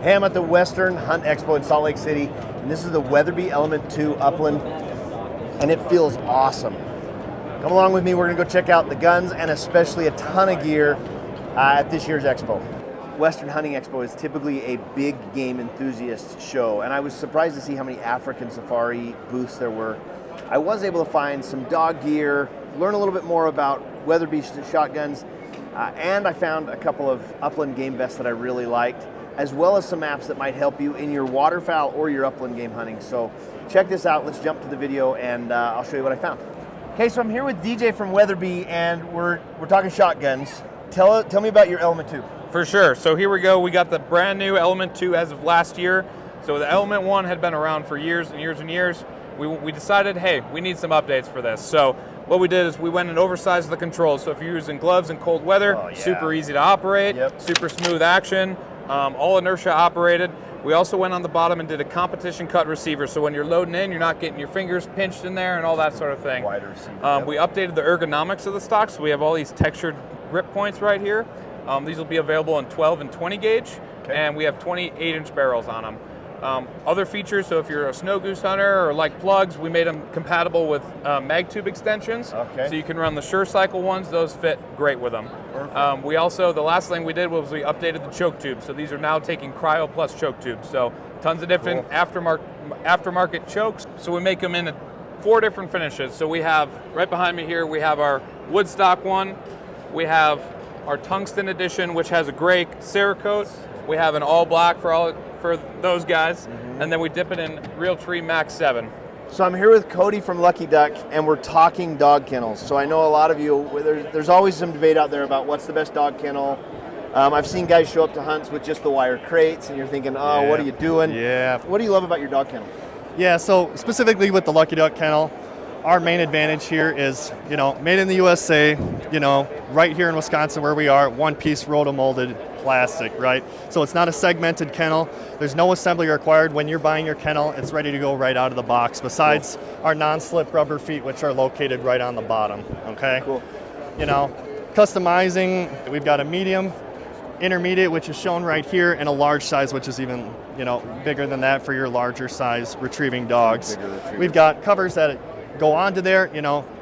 Hey, I'm at the Western Hunt Expo in Salt Lake City, and this is the Weatherby Element 2 Upland, and it feels awesome. Come along with me, we're gonna go check out the guns and especially a ton of gear at this year's Expo. Western Hunting Expo is typically a big game enthusiast show, and I was surprised to see how many African safari booths there were. I was able to find some dog gear, learn a little bit more about Weatherby shotguns, and I found a couple of upland game vests that I really liked, as well as some apps that might help you in your waterfowl or your upland game hunting. So check this out, let's jump to the video and I'll show you what I found. Okay, so I'm here with DJ from Weatherby and we're talking shotguns. Tell me about your Element 2. For sure, so here we go. We got the brand new Element 2 as of last year. So the Element 1 had been around for years and years and years. We decided, hey, we need some updates for this. So what we did is we went and oversized the controls. So if you're using gloves in cold weather, super easy to operate, super smooth action. All inertia operated. We also went on the bottom and did a competition cut receiver, so when you're loading in, you're not getting your fingers pinched in there and all that sort of thing. Wider receiver, We updated the ergonomics of the stock, so we have all these textured grip points right here. These will be available in 12 and 20 gauge, and we have 28-inch barrels on them. Other features, so if you're a snow goose hunter or like plugs, we made them compatible with mag tube extensions. So you can run the Sure Cycle ones, those fit great with them. We also, the last thing we did was we updated the choke tubes. So these are now taking Cryo Plus choke tubes. So tons of different aftermarket chokes. So we make them in 4 different finishes. So we have, right behind me here, we have our Woodstock one. We have our Tungsten edition, which has a gray Cerakote. We have an all black for those guys, and then we dip it in Realtree Max 7. So I'm here with Cody from Lucky Duck, and we're talking dog kennels. So I know a lot of you, there's always some debate out there about what's the best dog kennel. I've seen guys show up to hunts with just the wire crates, and you're thinking, oh, what are you doing? Yeah. What do you love about your dog kennel? Yeah, so specifically with the Lucky Duck kennel, our main advantage here is, made in the USA, right here in Wisconsin where we are, one-piece rotomolded plastic, right? So it's not a segmented kennel. There's no assembly required. When you're buying your kennel, it's ready to go right out of the box, besides our non-slip rubber feet, which are located right on the bottom, okay? Cool. Customizing, we've got a medium, intermediate, which is shown right here, and a large size, which is even, bigger than that for your larger size retrieving dogs. We've got covers that go onto there,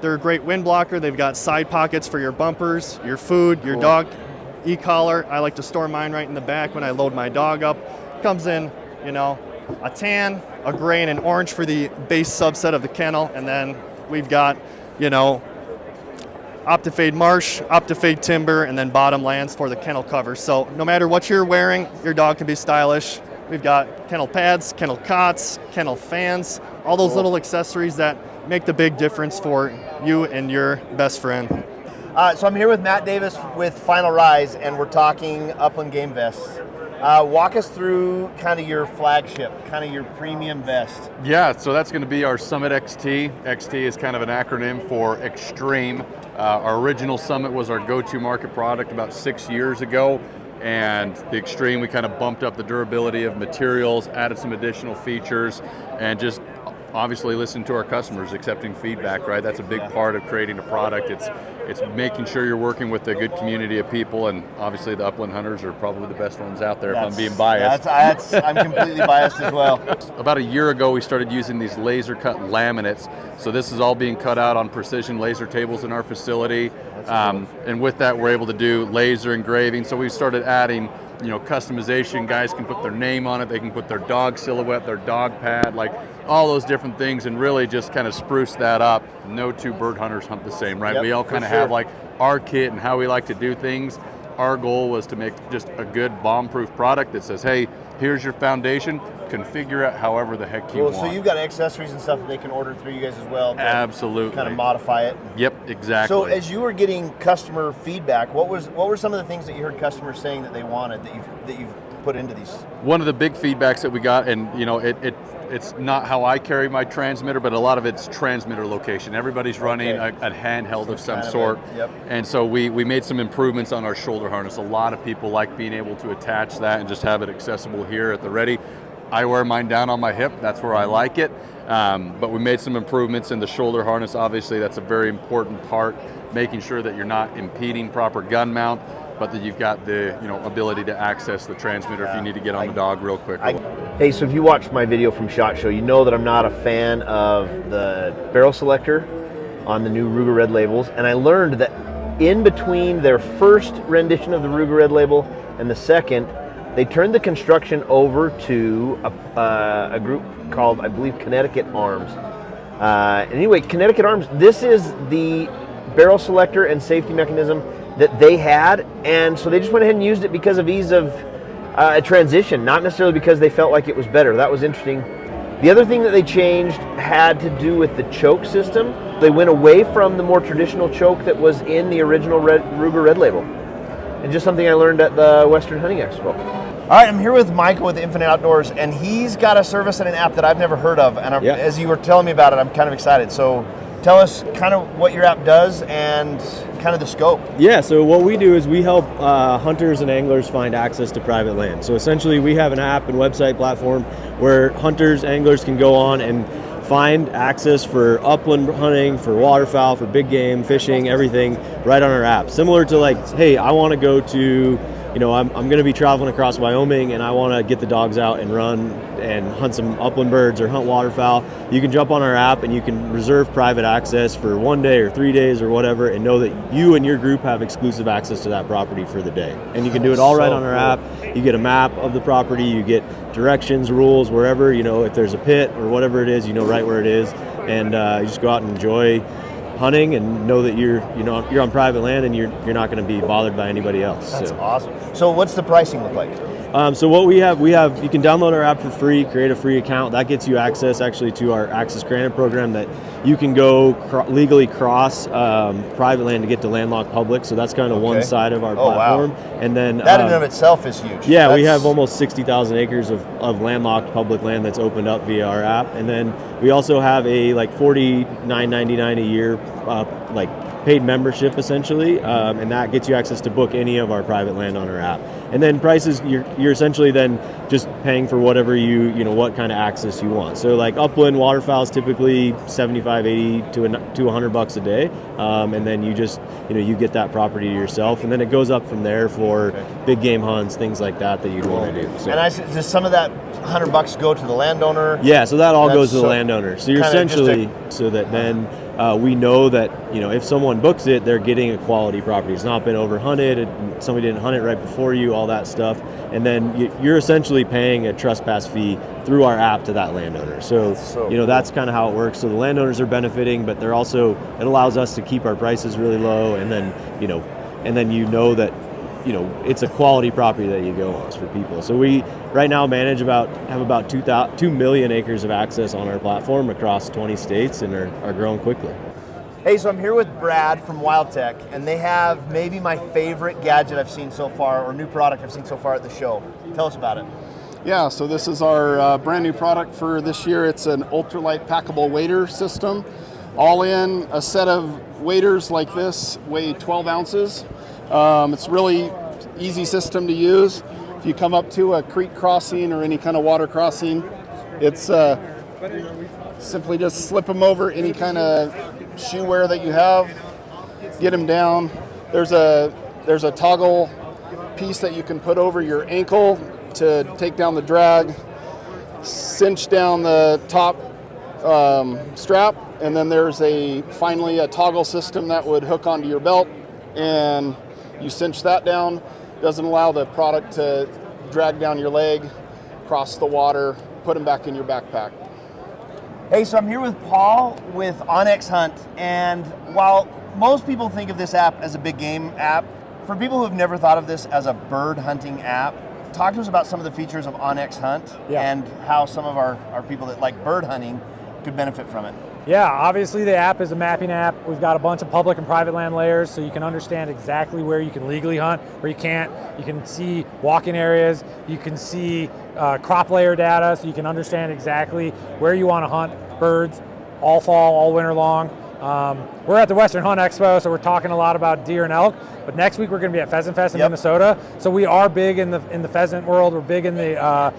they're a great wind blocker. They've got side pockets for your bumpers, your food, your dog e-collar. I like to store mine right in the back when I load my dog up. Comes in, a tan, a gray, and an orange for the base subset of the kennel. And then we've got, Optifade Marsh, Optifade Timber, and then Bottomlands for the kennel cover. So no matter what you're wearing, your dog can be stylish. We've got kennel pads, kennel cots, kennel fans, all those little accessories that make the big difference for you and your best friend. So I'm here with Matt Davis with Final Rise, and we're talking upland game vests. Walk us through kind of your flagship, kind of your premium vest. Yeah, so that's going to be our Summit XT. XT is kind of an acronym for Extreme. Our original Summit was our go-to market product about 6 years ago, and the Extreme, we kind of bumped up the durability of materials, added some additional features, and just obviously listen to our customers, accepting feedback, right? That's a big part of creating a product. It's making sure you're working with a good community of people, and obviously the upland hunters are probably the best ones out there, if I'm being biased. I'm completely biased as well. About a year ago, we started using these laser cut laminates. So this is all being cut out on precision laser tables in our facility. And with that, we're able to do laser engraving. So we started adding customization. Guys can put their name on it. They can put their dog silhouette, their dog pad, like all those different things, and really just kind of spruce that up. No two bird hunters hunt the same, right? We all kind of have like our kit and how we like to do things. Our goal was to make just a good bomb-proof product that says, hey, here's your foundation, configure it however the heck you want. So you've got accessories and stuff that they can order through you guys as well. Absolutely. Kind of modify it. Yep, exactly. So as you were getting customer feedback, what were some of the things that you heard customers saying that they wanted that you've put into these? One of the big feedbacks that we got, and it's not how I carry my transmitter, but a lot of it's transmitter location. Everybody's running a handheld of some sort. And so we made some improvements on our shoulder harness. A lot of people like being able to attach that and just have it accessible here at the ready. I wear mine down on my hip, that's where I like it. But we made some improvements in the shoulder harness. Obviously, that's a very important part, making sure that you're not impeding proper gun mount. but that you've got the ability to access the transmitter if you need to get on the dog real quick. Hey, so if you watched my video from SHOT Show, you know that I'm not a fan of the barrel selector on the new Ruger Red labels, and I learned that in between their first rendition of the Ruger Red label and the second, they turned the construction over to a group called, I believe, Connecticut Arms. Anyway, Connecticut Arms, this is the barrel selector and safety mechanism that they had, and so they just went ahead and used it because of ease of a transition, not necessarily because they felt like it was better. That was interesting. The other thing that they changed had to do with the choke system. They went away from the more traditional choke that was in the original Ruger Red label. And just something I learned at the Western Hunting Expo. All right, I'm here with Michael with Infinite Outdoors, and he's got a service and an app that I've never heard of. And as you were telling me about it, I'm kind of excited. So tell us kind of what your app does and kind of the scope. Yeah, so what we do is we help hunters and anglers find access to private land. So essentially we have an app and website platform where hunters, anglers can go on and find access for upland hunting, for waterfowl, for big game, fishing, everything right on our app. Similar to like, hey, I want to go to, I'm going to be traveling across Wyoming and I want to get the dogs out and run and hunt some upland birds or hunt waterfowl. You can jump on our app and you can reserve private access for 1 day or 3 days or whatever, and know that you and your group have exclusive access to that property for the day. And you can do it all right on our app. You get a map of the property, you get directions, rules, wherever, if there's a pit or whatever it is, right where it is, and you just go out and enjoy hunting and know that you're on private land and you're not going to be bothered by anybody else. That's awesome. So what's the pricing look like? So what we have, you can download our app for free, create a free account. That gets you access actually to our Access Granted program that you can go legally cross private land to get to landlocked public. So that's kind of one side of our platform. Wow. And then that in and of itself is huge. Yeah, we have almost 60,000 acres of landlocked public land that's opened up via our app. And then we also have a $49.99 a year paid membership essentially, and that gets you access to book any of our private land on our app. And then prices, you're essentially then just paying for whatever what kind of access you want. So like upland waterfowl is typically 75, 80 to $100 a day, and then you just you get that property to yourself, and then it goes up from there for big game hunts, things like that you'd want to do. So. And does some of that $100 go to the landowner? Yeah, so that all goes to the landowner. So you're essentially so that then. We know that if someone books it, they're getting a quality property. It's not been overhunted, somebody didn't hunt it right before you, all that stuff. And then you're essentially paying a trespass fee through our app to that landowner. So that's kind of how it works. So the landowners are benefiting, but they're also, it allows us to keep our prices really low, and then that it's a quality property that you go on for people. So we right now have about 2 million acres of access on our platform across 20 states and are growing quickly. Hey, so I'm here with Brad from WildTech, and they have maybe my favorite gadget I've seen so far, or new product I've seen so far at the show. Tell us about it. Yeah, so this is our brand new product for this year. It's an ultralight packable wader system. All in, a set of waders like this weigh 12 ounces. It's really easy system to use. If you come up to a creek crossing or any kind of water crossing, it's simply just slip them over any kind of shoe wear that you have, get them down. There's a toggle piece that you can put over your ankle to take down the drag, cinch down the top strap, and then there's finally a toggle system that would hook onto your belt, and you cinch that down. Doesn't allow the product to drag down your leg, cross the water, put them back in your backpack. Hey, so I'm here with Paul with Onyx Hunt, and while most people think of this app as a big game app, for people who have never thought of this as a bird hunting app, talk to us about some of the features of Onyx Hunt and how some of our people that like bird hunting could benefit from it. Yeah, obviously the app is a mapping app. We've got a bunch of public and private land layers, so you can understand exactly where you can legally hunt, where you can't. You can see walking areas. You can see crop layer data, so you can understand exactly where you want to hunt birds all fall, all winter long. We're at the Western Hunt Expo, so we're talking a lot about deer and elk. But next week we're going to be at Pheasant Fest in Minnesota. So we are big in the pheasant world. We're big in the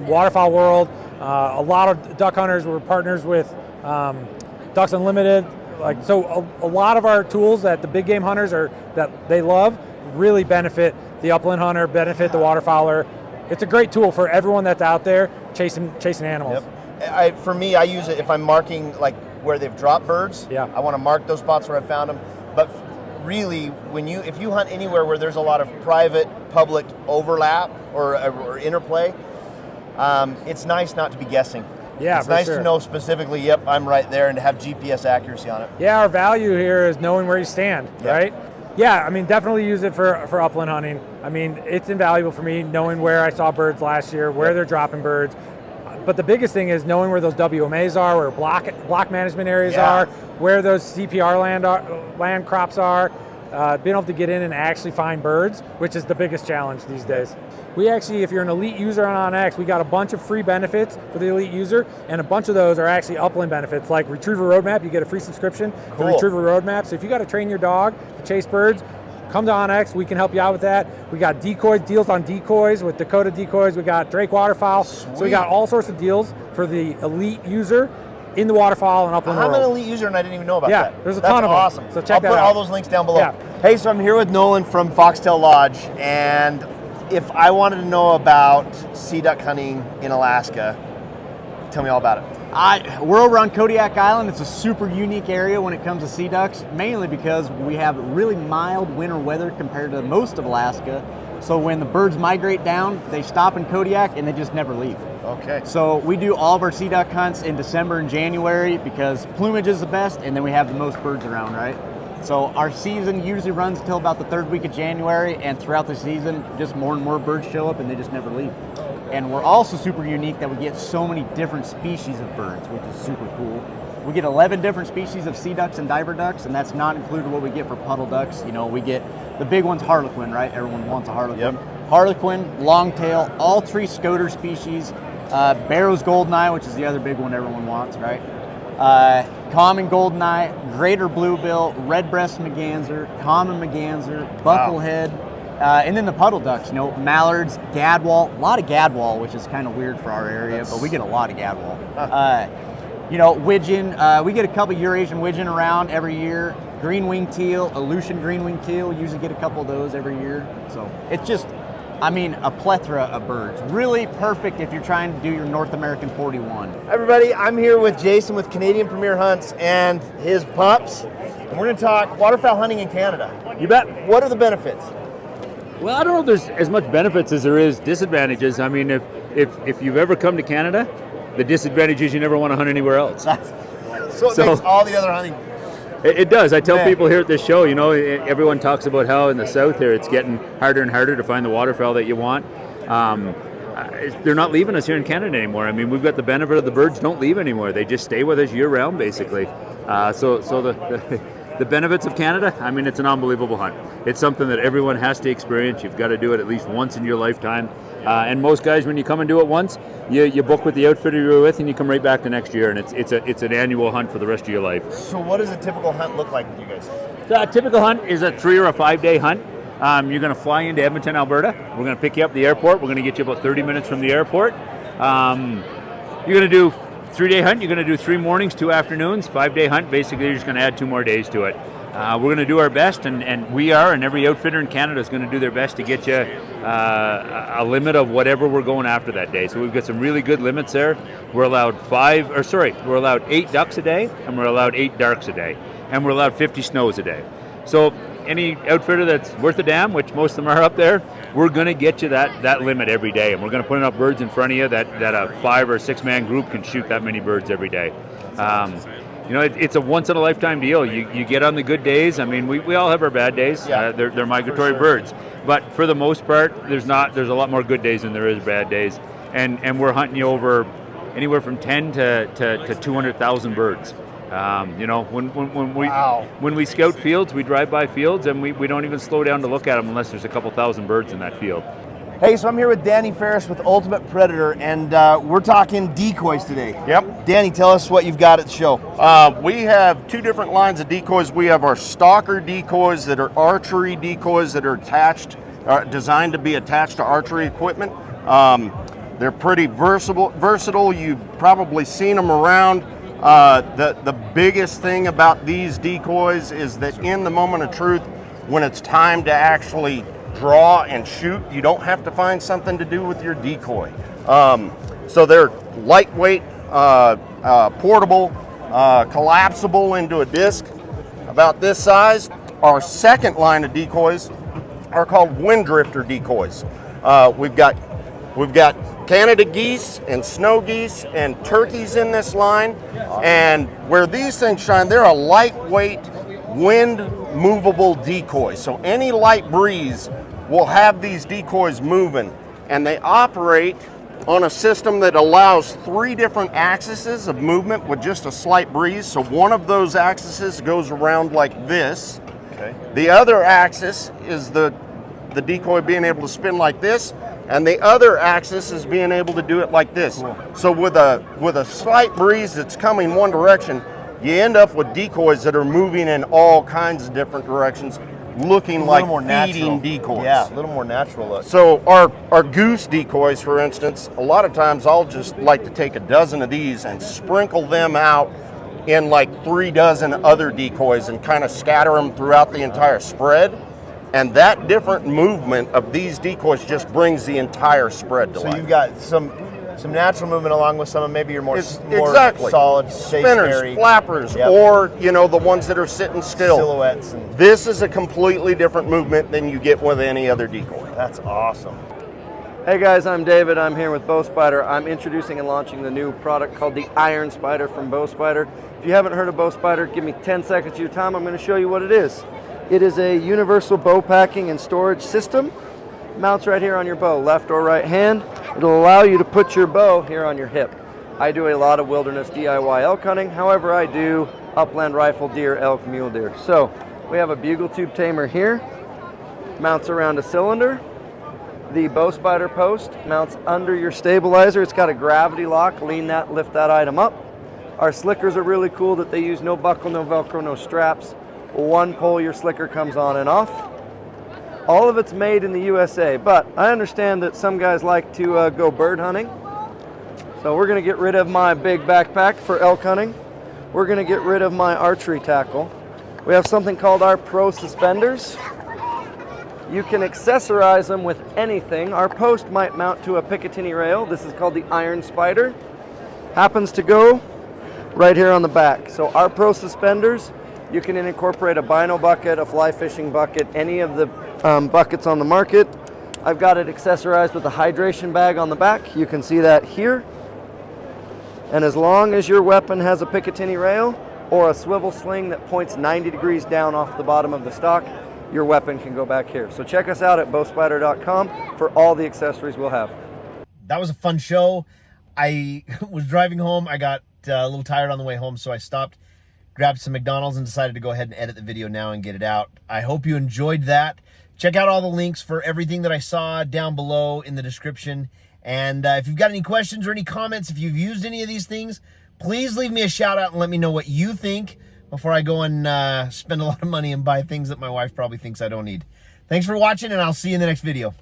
waterfowl world. A lot of duck hunters. We're partners with Ducks Unlimited. A lot of our tools that the big game hunters that they love, really benefit the upland hunter, benefit the waterfowler. It's a great tool for everyone that's out there chasing animals. Yep. For me, I use it if I'm marking like where they've dropped birds. Yeah. I want to mark those spots where I found them. But really, if you hunt anywhere where there's a lot of private public overlap or interplay, it's nice not to be guessing. Yeah, it's for nice sure. to know specifically, yep, I'm right there, and to have GPS accuracy on it. Yeah, our value here is knowing where you stand, right? Yeah, I mean, definitely use it for upland hunting. I mean, it's invaluable for me knowing where I saw birds last year, where they're dropping birds. But the biggest thing is knowing where those WMAs are, where block management areas are, where those CPR land crops are, being able to get in and actually find birds, which is the biggest challenge these days. We actually, if you're an elite user on OnX, we got a bunch of free benefits for the elite user, and a bunch of those are actually upland benefits, like Retriever Roadmap. You get a free subscription to Retriever Roadmap. So if you got to train your dog to chase birds, come to OnX. We can help you out with that. We got decoys, deals on decoys with Dakota decoys. We got Drake waterfowl. Sweet. So we got all sorts of deals for the elite user in the waterfowl and upland world. I'm an elite user and I didn't even know about that. Yeah, there's a ton of them. Awesome. So check that I'll put out. all those links down below. Yeah. Hey, so I'm here with Nolan from Foxtail Lodge, and if I wanted to know about sea duck hunting in Alaska, tell me all about it. We're over on Kodiak Island. It's a super unique area when it comes to sea ducks, mainly because we have really mild winter weather compared to most of Alaska. So when the birds migrate down, they stop in Kodiak and they just never leave. Okay. So we do all of our sea duck hunts in December and January because plumage is the best and then we have the most birds around, right? So our season usually runs until about the third week of January, and throughout the season, just more and more birds show up and they just never leave. And we're also super unique that we get so many different species of birds, which is super cool. We get 11 different species of sea ducks and diver ducks, and that's not included what we get for puddle ducks. You know, we get the big one's harlequin, right? Everyone wants a harlequin. Yep. Harlequin, longtail, all three scoter species, Barrow's goldeneye, which is the other big one everyone wants, right? Common goldeneye, greater bluebill, red-breast merganser, common merganser, bucklehead, and then the puddle ducks, you know, mallards, gadwall, a lot of gadwall, which is kind of weird for our area, but we get a lot of gadwall. You know, widgeon, we get a couple Eurasian widgeon around every year. Green wing teal, Aleutian green wing teal, usually get a couple of those every year. So it's just, I mean, a plethora of birds. Really perfect if you're trying to do your North American 41. Hi everybody, I'm here with Jason with Canadian Premier Hunts and his pups, and we're going to talk waterfowl hunting in Canada. You bet. What are the benefits? Well, I don't know if there's as much benefits as there is disadvantages. I mean, if you've ever come to Canada, the disadvantage is you never want to hunt anywhere else. So it makes all the other hunting. It does. I tell people here at this show, you know, everyone talks about how in the south here it's getting harder and harder to find the waterfowl that you want. They're not leaving us here in Canada anymore. I mean, we've got the benefit of the birds don't leave anymore. They just stay with us year round, basically. So the benefits of Canada, I mean, it's an unbelievable hunt. It's something that everyone has to experience. You've got to do it at least once in your lifetime. And most guys, when you come and do it once, you book with the outfitter you're with, and you come right back the next year. And it's an annual hunt for the rest of your life. So what does a typical hunt look like with you guys? The typical hunt is a 3 or a 5 day hunt. You're going to fly into Edmonton, Alberta. We're going to pick you up at the airport. We're going to get you about 30 minutes from the airport. You're going to do 3 day hunt. You're going to do 3 mornings, 2 afternoons. 5 day hunt. Basically, you're just going to add 2 more days to it. We're going to do our best, and we are, and every outfitter in Canada is going to do their best to get you a limit of whatever we're going after that day. So we've got some really good limits there. We're allowed 8 ducks a day, and we're allowed 8 darks a day, and we're allowed 50 snows a day. So any outfitter that's worth a damn, which most of them are up there, we're going to get you that limit every day, and we're going to put enough birds in front of you that a 5 or 6 man group can shoot that many birds every day. You know, it's a once-in-a-lifetime deal. You get on the good days. I mean, we all have our bad days. Yeah, they're migratory birds. But for the most part, there's a lot more good days than there is bad days. And we're hunting you over anywhere from 10 to 200,000 birds. You know, when we scout fields, we drive by fields, and we don't even slow down to look at them unless there's a couple thousand birds in that field. Hey, so I'm here with Danny Ferris with Ultimate Predator, and we're talking decoys today. Yep. Danny, tell us what you've got at the show. We have 2 different lines of decoys. We have our stalker decoys that are archery decoys that are designed to be attached to archery equipment. They're pretty versatile. You've probably seen them around. The biggest thing about these decoys is that in the moment of truth, when it's time to actually draw and shoot, you don't have to find something to do with your decoy. So they're lightweight, portable, collapsible into a disc about this size. Our second line of decoys are called wind drifter decoys. We've got Canada geese and snow geese and turkeys in this line, and where these things shine, they're a lightweight wind movable decoy. So any light breeze will have these decoys moving, and they operate on a system that allows 3 different axes of movement with just a slight breeze. So one of those axes goes around like this. Okay. The other axis is the decoy being able to spin like this, and the other axis is being able to do it like this. Cool. So with a slight breeze that's coming one direction, you end up with decoys that are moving in all kinds of different directions, looking like feeding decoys. Yeah, a little more natural look. So our goose decoys, for instance, a lot of times I'll just like to take a dozen of these and sprinkle them out in like 3 dozen other decoys and kind of scatter them throughout the entire spread. And that different movement of these decoys just brings the entire spread to life. So you've got some natural movement along with some of maybe your more exactly solid spinners, flappers, yep. or the ones that are sitting still. Silhouettes. This is a completely different movement than you get with any other decoy. That's awesome. Hey guys, I'm David. I'm here with Bow Spider. I'm introducing and launching the new product called the Iron Spider from Bow Spider. If you haven't heard of Bow Spider, give me 10 seconds of your time. I'm going to show you what it is. It is a universal bow packing and storage system. Mounts right here on your bow, left or right hand. It'll allow you to put your bow here on your hip. I do a lot of wilderness DIY elk hunting. However, I do upland rifle deer, elk, mule deer. So we have a bugle tube tamer here. Mounts around a cylinder. The Bow Spider post mounts under your stabilizer. It's got a gravity lock. Lean that, lift that item up. Our slickers are really cool that they use no buckle, no Velcro, no straps. One pull, your slicker comes on and off. All of it's made in the USA, but I understand that some guys like to go bird hunting. So we're gonna get rid of my big backpack for elk hunting. We're gonna get rid of my archery tackle. We have something called our Pro suspenders. You can accessorize them with anything. Our post might mount to a Picatinny rail. This is called the Iron Spider. Happens to go right here on the back. So our Pro suspenders, you can incorporate a bino bucket, a fly fishing bucket, any of the buckets on the market. I've got it accessorized with a hydration bag on the back. You can see that here. And as long as your weapon has a Picatinny rail or a swivel sling that points 90 degrees down off the bottom of the stock, your weapon can go back here. So check us out at bowspider.com for all the accessories we'll have. That was a fun show. I was driving home. I got a little tired on the way home, so I stopped, grabbed some McDonald's, and decided to go ahead and edit the video now and get it out. I hope you enjoyed that. Check out all the links for everything that I saw down below in the description. And if you've got any questions or any comments, if you've used any of these things, please leave me a shout out and let me know what you think before I go and spend a lot of money and buy things that my wife probably thinks I don't need. Thanks for watching, and I'll see you in the next video.